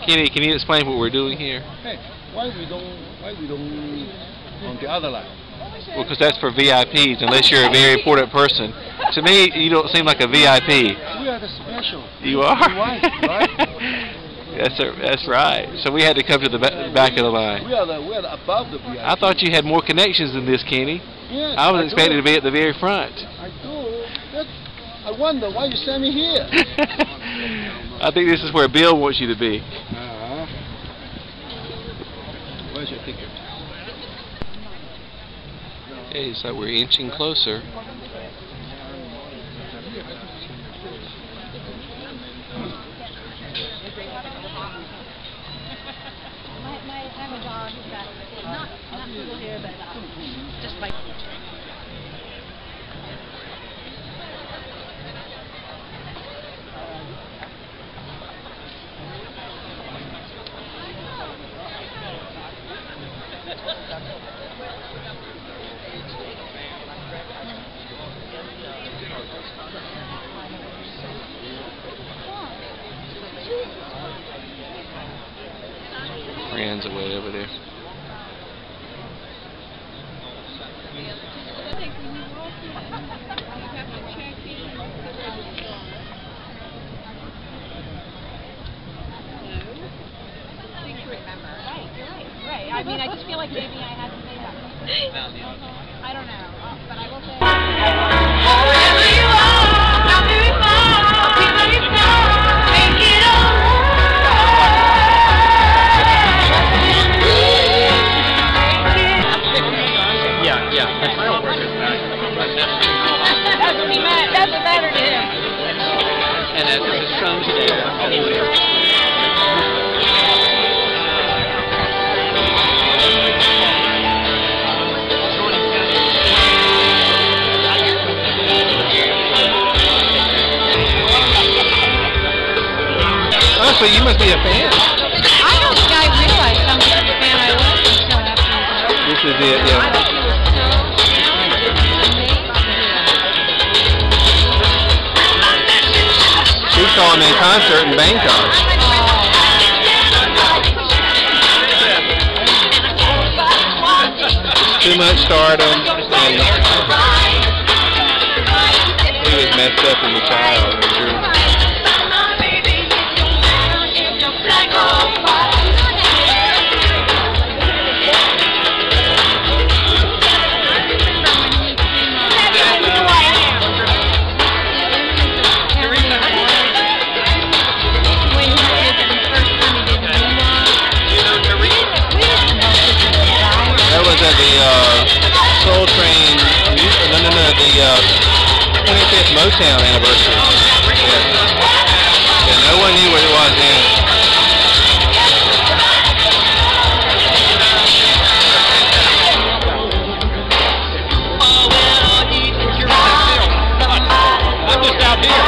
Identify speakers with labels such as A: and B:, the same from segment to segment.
A: Kenny, can you explain what we're doing here?
B: Hey, why we don't on the other line?
A: Well, because that's for VIPs, unless you're a very important person. To me, you don't seem like a VIP.
B: We are the special.
A: You are?
B: Right?
A: That's right. So we had to come to the back of the line.
B: We are above the VIP.
A: I thought you had more connections than this, Kenny.
B: Yes,
A: I was expecting to be at the very front.
B: I do. I wonder why you sent me here.
A: I think this is where Bill wants you to be.
B: Where's your ticket?
A: Okay, so we're inching closer.
C: I have a dog that's not people here, but just like.
A: Rand's away over there.
C: Right. I mean, I just feel like maybe I had to say that. I don't know, but I will say. Wherever you are, not very far, people you know, make it all.
D: Yeah. The final word is that.
C: That's what he meant. That's what mattered to him.
D: And as it was shown today,
A: So you must be a fan.
C: I don't think I realized how much of a fan I was until after
A: This is it, yeah.
C: I thought he was so amazing.
A: She saw him in concert in Bangkok. Too much stardom, and he was messed up as a child, for sure. At the Soul Train, the 25th Motown anniversary. Yeah, no one knew what it was then.
D: I'm just out here.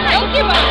C: Don't give up.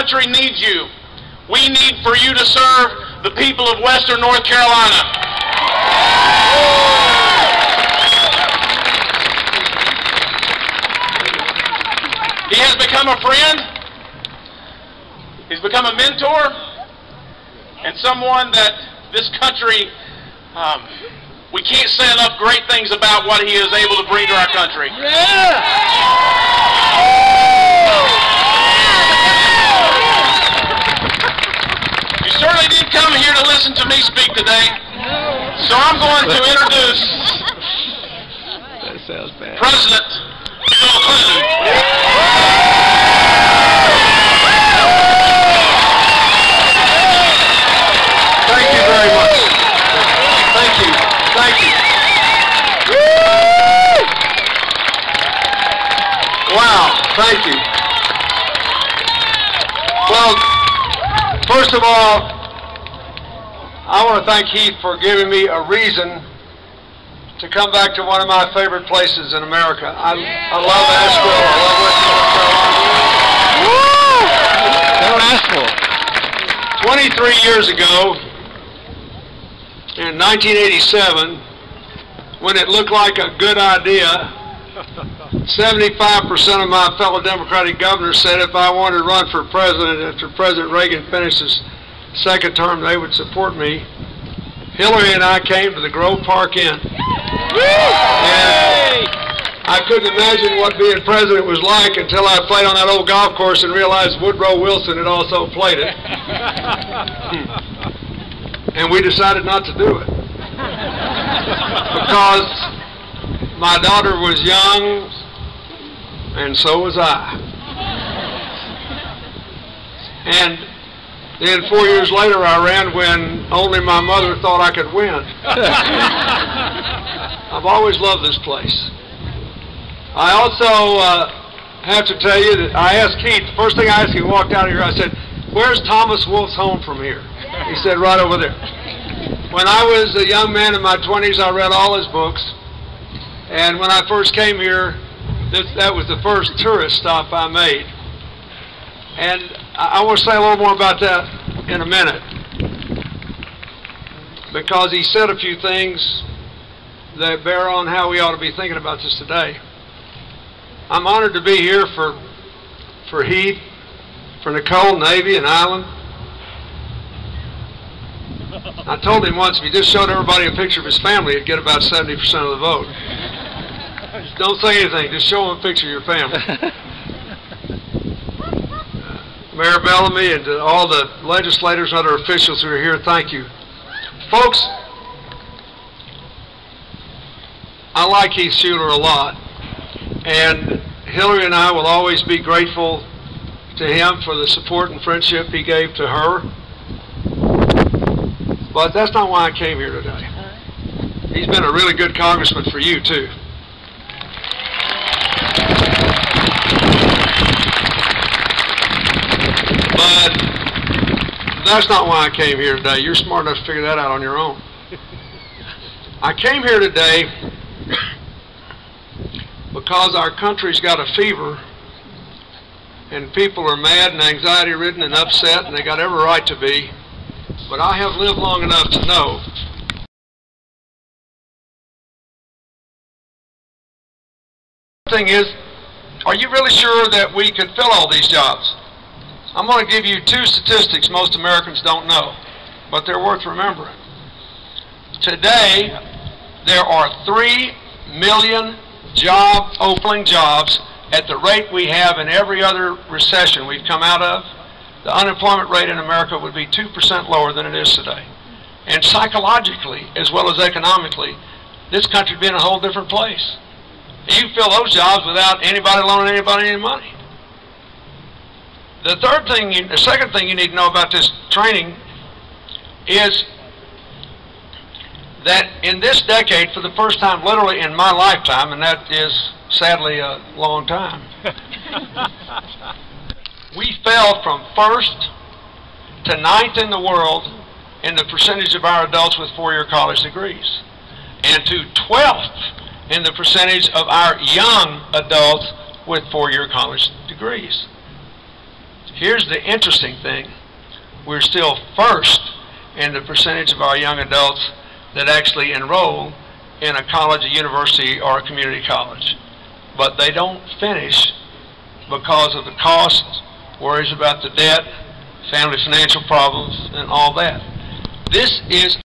E: country needs you. We need for you to serve the people of Western North Carolina. He has become a friend. He's become a mentor and someone that this country, we can't say enough great things about what he is able to bring to our country. You certainly didn't come here to listen to me speak today, so I'm going to introduce
A: That sounds bad.
E: President Bill Clinton.
B: Thank you very much. Thank you. Thank you. Wow. Thank you. Well, first of all, I want to thank Heath for giving me a reason to come back to one of my favorite places in America. I love Asheville. I love Western North Carolina.
A: Don't ask for it.
B: 23 years ago, in 1987, when it looked like a good idea, 75% of my fellow Democratic governors said if I wanted to run for president after President Reagan finished his second term, they would support me. Hillary and I came to the Grove Park Inn. And I couldn't imagine what being president was like until I played on that old golf course and realized Woodrow Wilson had also played it. And we decided not to do it. Because my daughter was young, and so was I. And then 4 years later I ran when only my mother thought I could win. I've always loved this place. I also have to tell you that I asked Keith, the first thing I asked him, he walked out of here, I said, "Where's Thomas Wolfe's home from here?" He said, "Right over there." When I was a young man in my 20s, I read all his books. And when I first came here, that was the first tourist stop I made. And I want to say a little more about that in a minute, because he said a few things that bear on how we ought to be thinking about this today. I'm honored to be here for Heath, for Nicole, Navy, and Island. I told him once if he just showed everybody a picture of his family, he'd get about 70% of the vote. Don't say anything, just show them a picture of your family. Mayor Bellamy and all the legislators and other officials who are here, thank you. Folks, I like Heath Shuler a lot, and Hillary and I will always be grateful to him for the support and friendship he gave to her. But that's not why I came here today. He's been a really good congressman for you, too. But that's not why I came here today. You're smart enough to figure that out on your own. I came here today because our country's got a fever, and people are mad and anxiety-ridden and upset, and they got every right to be. But I have lived long enough to know the thing is, are you really sure that we could fill all these jobs? I'm going to give you two statistics most Americans don't know, but they're worth remembering. Today, there are 3 million opening jobs at the rate we have in every other recession we've come out of. The unemployment rate in America would be 2% lower than it is today. And psychologically, as well as economically, this country would be in a whole different place. You fill those jobs without anybody loaning anybody any money. The second thing you need to know about this training is that in this decade, for the first time literally in my lifetime, and that is sadly a long time, we fell from 1st to 9th in the world in the percentage of our adults with 4-year college degrees, and to 12th in the percentage of our young adults with 4-year college degrees. Here's the interesting thing. We're still first in the percentage of our young adults that actually enroll in a college, a university, or a community college. But they don't finish because of the cost, worries about the debt, family financial problems, and all that. This is